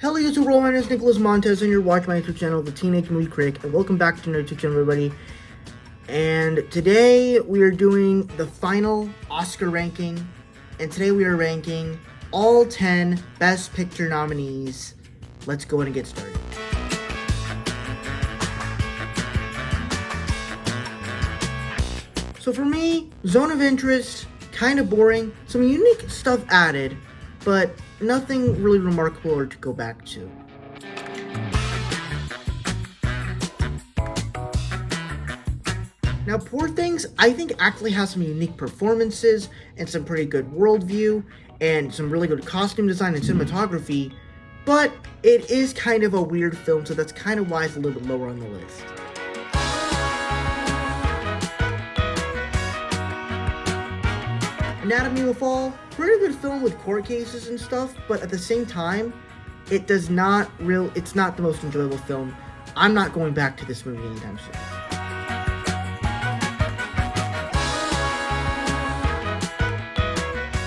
Hello YouTube world, my name is Nicholas Montez and you're watching my YouTube channel, The Teenage Movie Critic, and welcome back to my YouTube channel, everybody. And today we are doing the final Oscar ranking, and today we are ranking all 10 Best Picture nominees. Let's go ahead and get started. So for me, Zone of Interest, kind of boring, some unique stuff added, but nothing really remarkable or to go back to. Now, Poor Things, I think actually has some unique performances and some pretty good worldview and some really good costume design and cinematography, but it is kind of a weird film, so that's kind of why it's a little bit lower on the list. Anatomy of a Fall, pretty good film with court cases and stuff, but at the same time, it's not the most enjoyable film. I'm not going back to this movie anytime soon.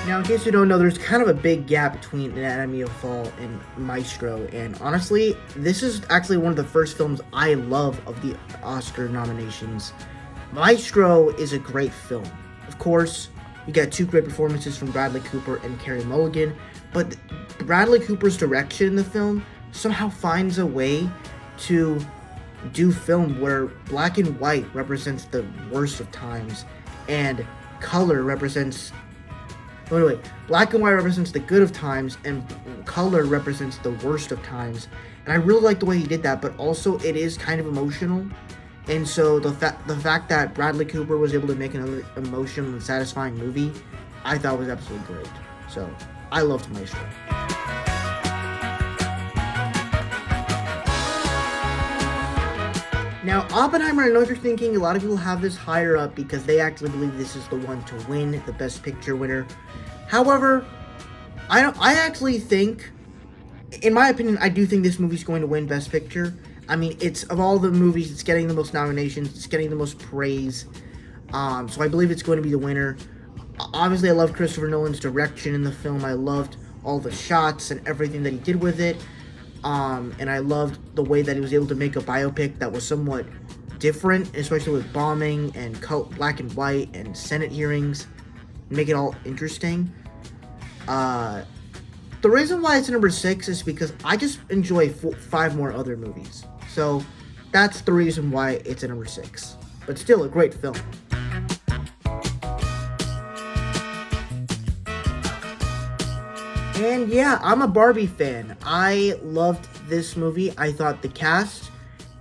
Now, in case you don't know, there's kind of a big gap between Anatomy of a Fall and Maestro, and honestly, this is actually one of the first films I love of the Oscar nominations. Maestro is a great film. Of course, you got two great performances from Bradley Cooper and Carey Mulligan, but Bradley Cooper's direction in the film somehow finds a way to do film where black and white represents the worst of times, and color represents... black and white represents the good of times, and color represents the worst of times. And I really like the way he did that, but also it is kind of emotional. And so the fact that Bradley Cooper was able to make another emotional and satisfying movie, I thought was absolutely great. So, I loved Maestro. Now, Oppenheimer, I know what you're thinking, a lot of people have this higher up because they actually believe this is the one to win, the Best Picture winner. However, I actually think, in my opinion, I do think this movie's going to win Best Picture. I mean, it's, of all the movies, it's getting the most nominations, it's getting the most praise, so I believe it's going to be the winner. Obviously, I love Christopher Nolan's direction in the film. I loved all the shots and everything that he did with it, and I loved the way that he was able to make a biopic that was somewhat different, especially with bombing and black and white and Senate hearings, make it all interesting. The reason why it's number 6 is because I just enjoy 5 more other movies. So, that's the reason why it's at number 6. But still a great film. And yeah, I'm a Barbie fan. I loved this movie. I thought the cast,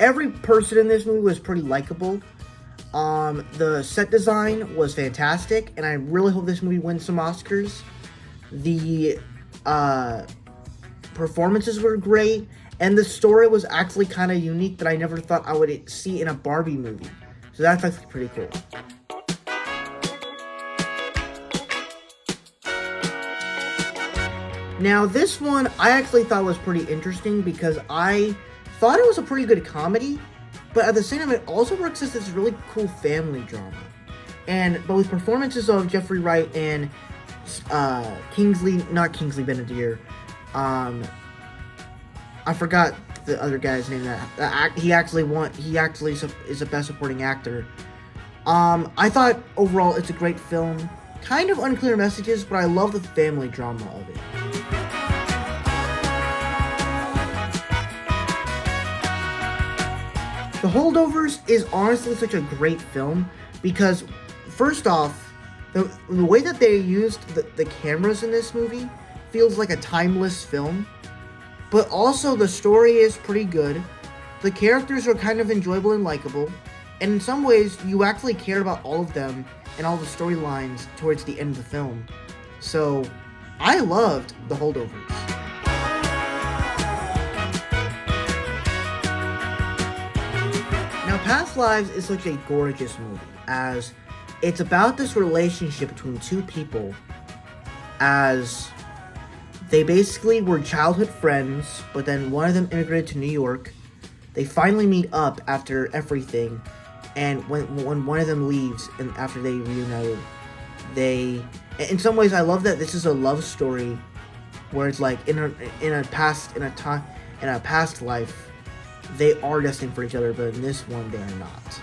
every person in this movie was pretty likable. The set design was fantastic, and I really hope this movie wins some Oscars. The performances were great, and the story was actually kind of unique that I never thought I would see in a Barbie movie. So that's actually pretty cool. Now this one I actually thought was pretty interesting because I thought it was a pretty good comedy, but at the same time it also works as this really cool family drama. And both performances of Jeffrey Wright and Kingsley Benadire, I forgot the other guy's name. He actually is a Best Supporting Actor. I thought overall it's a great film. Kind of unclear messages, but I love the family drama of it. The Holdovers is honestly such a great film because, first off, the way that they used the cameras in this movie feels like a timeless film, but also the story is pretty good. The characters are kind of enjoyable and likable, and in some ways, you actually care about all of them and all the storylines towards the end of the film. So, I loved The Holdovers. Now, Past Lives is such a gorgeous movie, as it's about this relationship between two people, as they basically were childhood friends, but then one of them immigrated to New York. They finally meet up after everything, and when one of them leaves, and after they reunited, in some ways, I love that this is a love story, where it's like in a past life, they are destined for each other, but in this one, they are not.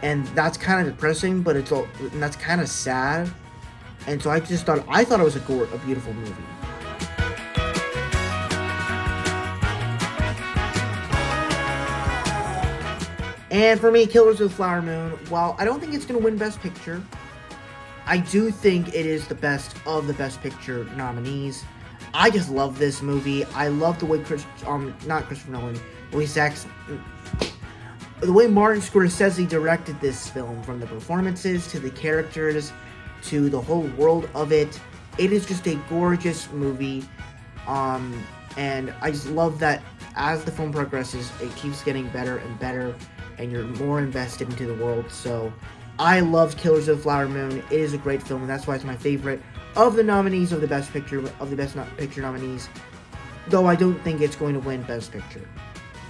And that's kind of depressing, but and that's kind of sad. And so I thought it was a beautiful movie. And for me, Killers of the Flower Moon, while I don't think it's going to win Best Picture, I do think it is the best of the Best Picture nominees. I just love this movie. I love the way not Christopher Nolan, the way Martin Scorsese directed this film, from the performances to the characters to the whole world of it. It is just a gorgeous movie, and I just love that as the film progresses, it keeps getting better and better, and you're more invested into the world. So I love Killers of the Flower Moon. It is a great film, and that's why it's my favorite of the nominees of the Best Picture Picture nominees, though I don't think it's going to win Best Picture.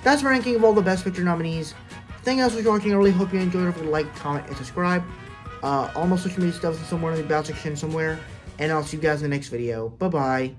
That's my ranking of all the Best Picture nominees. Thank you guys for watching. I really hope you enjoyed it. Don't forget to like, comment, and subscribe. All my social media stuff is somewhere in the about section somewhere. And I'll see you guys in the next video. Bye-bye.